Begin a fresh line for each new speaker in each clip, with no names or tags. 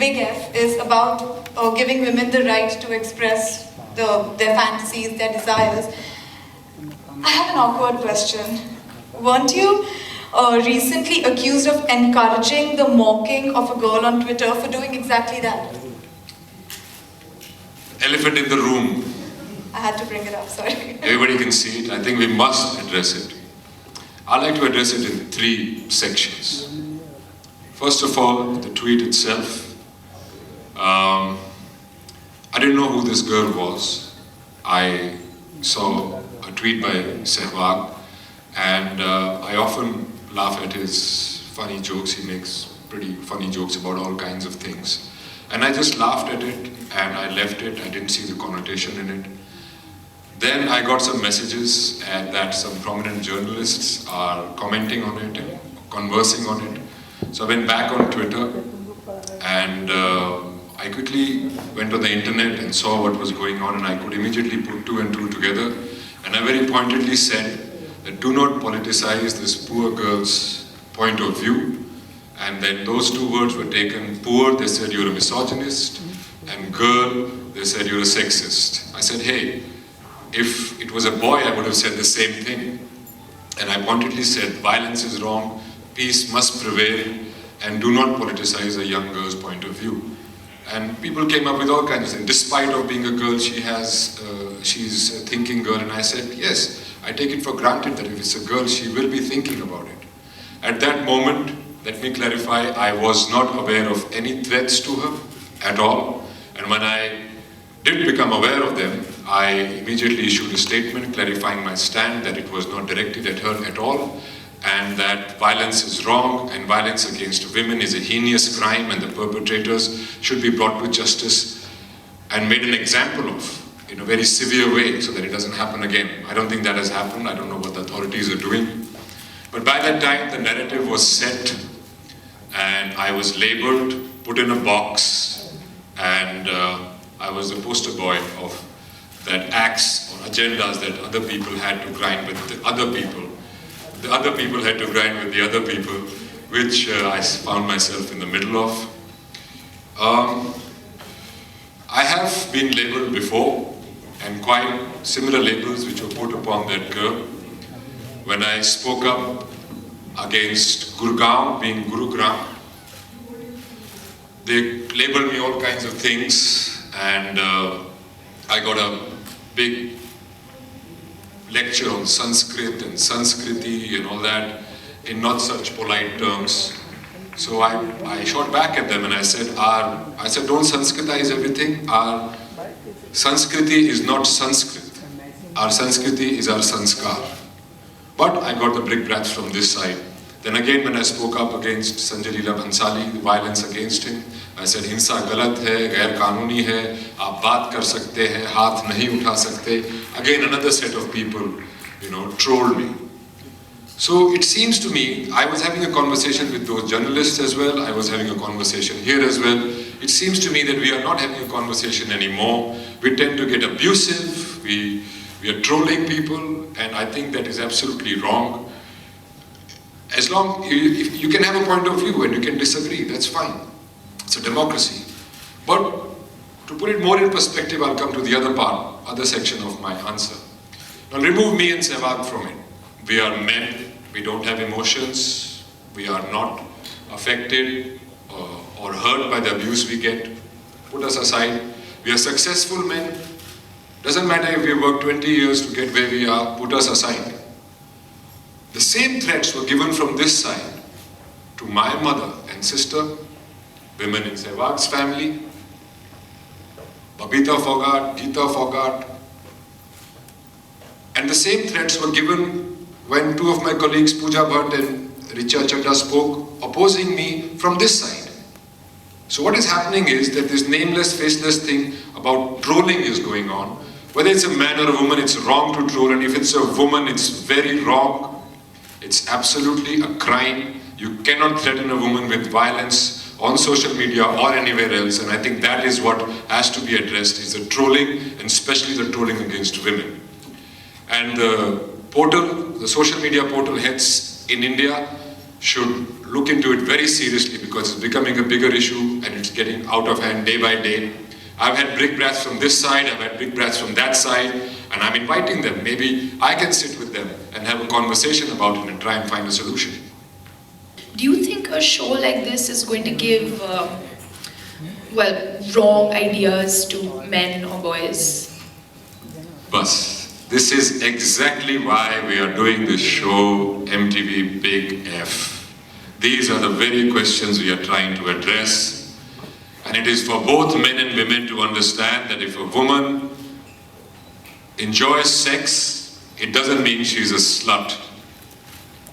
Big F, is about giving women the right to express their fantasies, their desires. I have an awkward question. Weren't you recently accused of encouraging the mocking of a girl on Twitter for doing exactly that?
Elephant in the room.
I had to bring it up, sorry.
Everybody can see it. I think we must address it. I'd like to address it in 3 sections. First of all, the tweet itself. I didn't know who this girl was. I saw a tweet by Sehwag, and I often laugh at his funny jokes. He makes pretty funny jokes about all kinds of things. And I just laughed at it, and I left it. I didn't see the connotation in it. Then I got some messages that some prominent journalists are commenting on it and conversing on it. So I went back on Twitter, and I quickly went on the internet and saw what was going on, and I could immediately put 2 and 2 together. And I very pointedly said that do not politicize this poor girl's point of view. And then those 2 words were taken. Poor, they said you're a misogynist, and girl, they said you're a sexist. I said, hey, if it was a boy, I would have said the same thing. And I pointedly said, violence is wrong, peace must prevail, and do not politicize a young girl's point of view. And people came up with all kinds of things. Despite of being a girl, she's a thinking girl. And I said, yes, I take it for granted that if it's a girl, she will be thinking about it. At that moment, let me clarify, I was not aware of any threats to her at all. And when I did become aware of them, I immediately issued a statement clarifying my stand that it was not directed at her at all, and that violence is wrong and violence against women is a heinous crime and the perpetrators should be brought to justice and made an example of in a very severe way so that it doesn't happen again. I don't think that has happened. I don't know what the authorities are doing. But by that time, the narrative was set and I was labeled, put in a box, and I was the poster boy of that acts or agendas that other people had to grind with the other people. The other people had to grind with the other people, which I found myself in the middle of. I have been labeled before, and quite similar labels which were put upon that girl. When I spoke up against Gurgaon being Gurugram, they labeled me all kinds of things, and I got a big lecture on Sanskrit and Sanskriti and all that in not such polite terms. So I shot back at them and I said, don't Sanskritize everything. Our Sanskriti is not Sanskrit. Our Sanskriti is our Sanskar. But I got the brickbats from this side. Then again, when I spoke up against Sanjay Leela Bhansali, the violence against him, I said, हिंसा गलत है, गैर कानूनी है, आप बात कर सकते हैं, हाथ नहीं उठा सकते. Again, another set of people, trolled me. So it seems to me, I was having a conversation with those journalists as well, I was having a conversation here as well. It seems to me that we are not having a conversation anymore. We tend to get abusive, we are trolling people, and I think that is absolutely wrong. As long if you can have a point of view and you can disagree, that's fine. It's a democracy. But to put it more in perspective, I'll come to the other section of my answer. Now remove me and Sehwag from it. We are men, we don't have emotions, we are not affected or hurt by the abuse we get. Put us aside. We are successful men. Doesn't matter if we work 20 years to get where we are, put us aside. The same threats were given from this side to my mother and sister, women in Sehwag's family, Babita Fogart, Geeta Fogart, and the same threats were given when 2 of my colleagues, Pooja Bhatt and Richa Chadda, spoke opposing me from this side. So what is happening is that this nameless, faceless thing about trolling is going on. Whether it's a man or a woman, it's wrong to troll, and if it's a woman, it's very wrong. It's absolutely a crime. You cannot threaten a woman with violence on social media or anywhere else, and I think that is what has to be addressed, is the trolling, and especially the trolling against women. And the portal, the social media portal heads in India should look into it very seriously, because it's becoming a bigger issue and it's getting out of hand day by day. I've had brick brats from this side, I've had brick brats from that side, and I'm inviting them. Maybe I can sit with them and have a conversation about it and try and find a solution.
Do you think a show like this is going to give, wrong ideas to men or boys?
Bus. This is exactly why we are doing this show, MTV Big F. These are the very questions we are trying to address. And it is for both men and women to understand that if a woman enjoys sex, it doesn't mean she's a slut.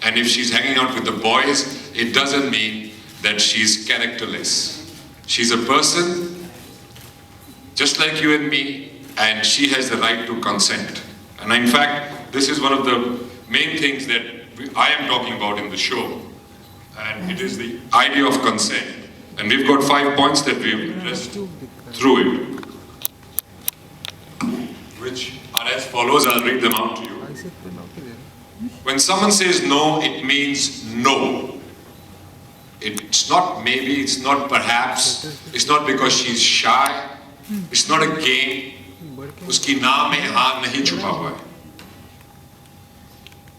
And if she's hanging out with the boys, it doesn't mean that she's characterless. She's a person, just like you and me, and she has the right to consent. And in fact, this is one of the main things that I am talking about in the show. And it is the idea of consent. And we've got 5 points that we've addressed through it, which are as follows. I'll read them out to you. When someone says no, it means no. It's not maybe, it's not perhaps, it's not because she's shy, it's not a game. Uski na mein haan nahi chupa hua hai.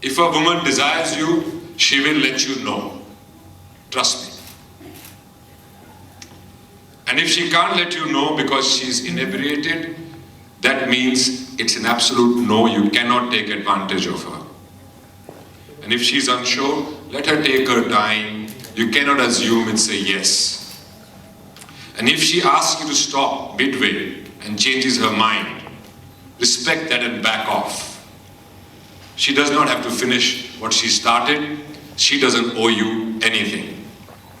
If a woman desires you, she will let you know. Trust me. And if she can't let you know because she's inebriated, that means it's an absolute no. You cannot take advantage of her. And if she's unsure, let her take her time. You cannot assume it's a yes. And if she asks you to stop midway and changes her mind, respect that and back off. She does not have to finish what she started. She doesn't owe you anything.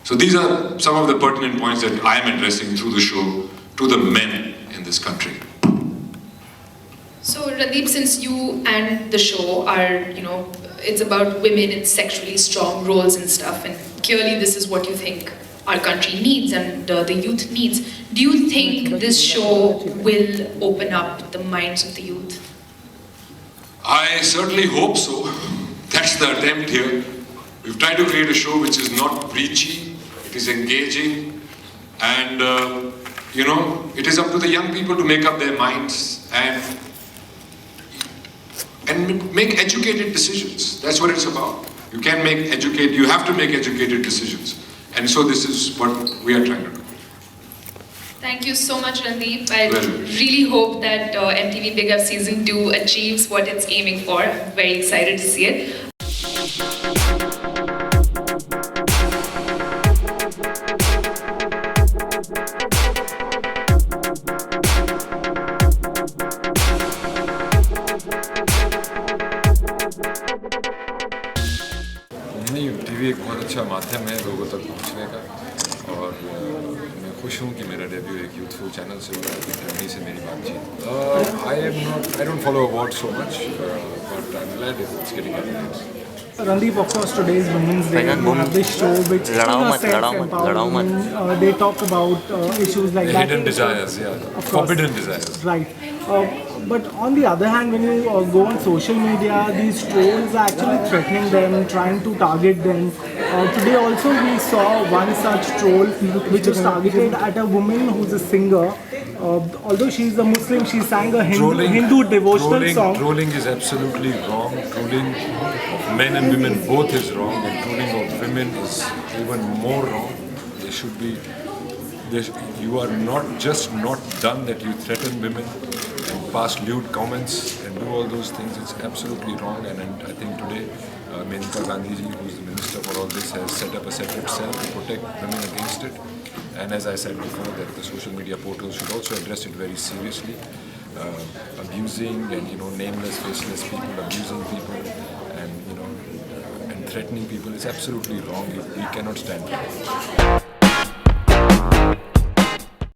So these are some of the pertinent points that I am addressing through the show to the men in this country.
So Randeep, since you and the show are, it's about women in sexually strong roles and stuff, and clearly this is what you think our country needs and the youth needs. Do you think this show will open up the minds of the youth?
I certainly hope so. That's the attempt here. We've tried to create a show which is not preachy, it is engaging, and it is up to the young people to make up their minds and make educated decisions. That's what it's about. You have to make educated decisions. And so this is what we are trying to do.
Thank you so much, Randeep. I really hope that MTV Big Up Season 2 achieves what it's aiming for. I'm very excited to see it.
नहीं, TV एक बहुत अच्छा माध्यम है लोगों तक पहुंचने का, और मैं खुश हूँ कि मेरा डेब्यू एक यूथफुल चैनल से हुआ है, फैमिली से मेरी बातचीत। I don't follow awards so much, but I'm glad it's getting recognized.
Randeep, of course, today is Women's Day. We have this show which they talk about issues like
hidden desires, forbidden desires.
Right. But on the other hand, when you go on social media, these trolls are actually threatening them, trying to target them. Today also we saw one such troll which was targeted at a woman who's a singer. Although she's a Muslim, she sang a Hindu devotional song.
Trolling is absolutely wrong. Trolling of men and women both is wrong, and trolling of women is even more wrong. They should be. You are not done that you threaten women and pass lewd comments and do all those things. It's absolutely wrong, and I think today Menka Gandhi ji, who is the minister for all this, has set up a separate cell to protect women against it. And as I said before, that the social media portals should also address it very seriously. Abusing and nameless, faceless people, abusing people, and and threatening people is absolutely wrong. We cannot stand for it.